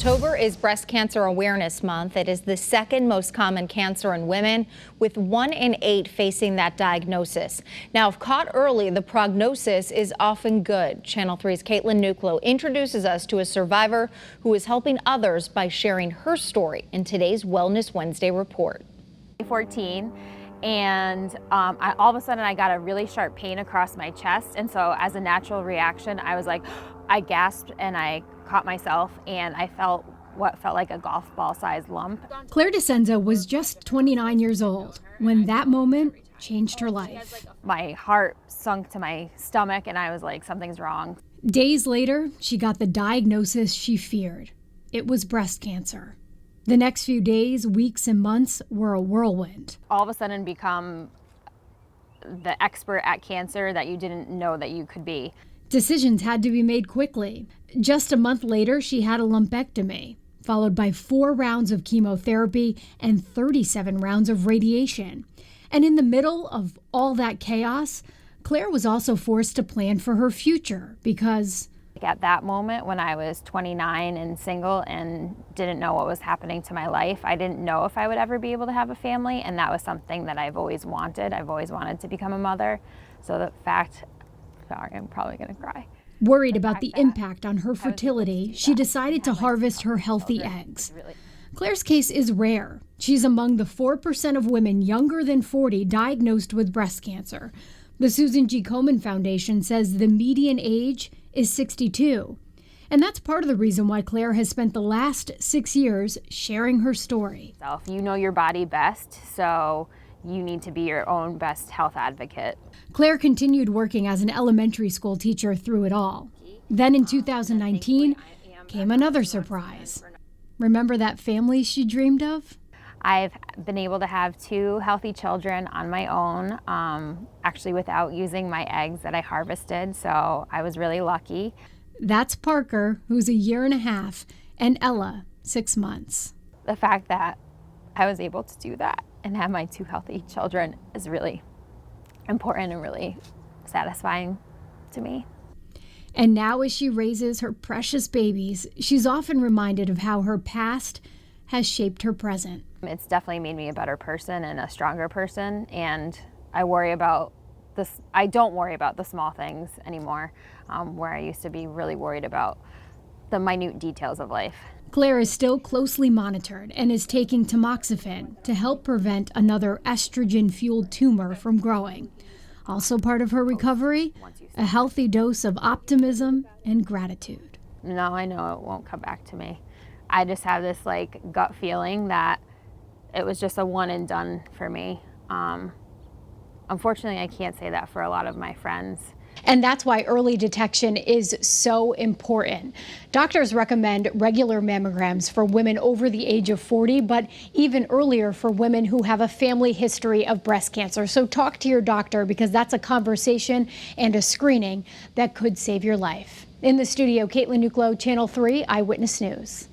October is Breast Cancer Awareness Month. It is the second most common cancer in women, with 1 in 8 facing that diagnosis. Now, if caught early, the prognosis is often good. Channel 3's Caitlin Nuclo introduces us to a survivor who is helping others by sharing her story in today's Wellness Wednesday report. 14, and all of a sudden I got a really sharp pain across my chest, and so as a natural reaction I was like, I gasped and I caught myself, and I felt what felt like a golf ball sized lump. Claire DeCenza was just 29 years old when that moment changed her life. My heart sunk to my stomach and I was like, something's wrong. Days later, she got the diagnosis she feared. It was breast cancer. The next few days, weeks, and months were a whirlwind. All of a sudden become the expert at cancer that you didn't know that you could be. Decisions had to be made quickly. Just a month later, she had a lumpectomy, followed by 4 rounds of chemotherapy and 37 rounds of radiation. And in the middle of all that chaos, Claire was also forced to plan for her future because at that moment when I was 29 and single and didn't know what was happening to my life, I didn't know if I would ever be able to have a family, and that was something that I've always wanted. I've always wanted to become a mother. So the fact, sorry, I'm probably gonna cry. Worried about the impact on her fertility, she decided to harvest her healthy eggs. Claire's case is rare. She's among the 4% of women younger than 40 diagnosed with breast cancer. The Susan G. Komen Foundation says the median age is 62. And that's part of the reason why Claire has spent the last 6 years sharing her story. You know your body best, so you need to be your own best health advocate. Claire continued working as an elementary school teacher through it all. Then in 2019 came another surprise. Remember that family she dreamed of? I've been able to have 2 healthy children on my own, actually without using my eggs that I harvested, so I was really lucky. That's Parker, who's a 1.5 years, and Ella, 6 months. The fact that I was able to do that and have my 2 healthy children is really important and really satisfying to me. And now as she raises her precious babies, she's often reminded of how her past has shaped her present. It's definitely made me a better person and a stronger person, and I worry about this. I don't worry about the small things anymore, where I used to be really worried about the minute details of life. Claire is still closely monitored and is taking tamoxifen to help prevent another estrogen-fueled tumor from growing. Also part of her recovery, a healthy dose of optimism and gratitude. No, I know it won't come back to me. I just have this gut feeling that it was just a one and done for me. Unfortunately, I can't say that for a lot of my friends. And that's why early detection is so important. Doctors recommend regular mammograms for women over the age of 40, but even earlier for women who have a family history of breast cancer. So talk to your doctor, because that's a conversation and a screening that could save your life. In the studio, Caitlin Nuclo, Channel 3 Eyewitness News.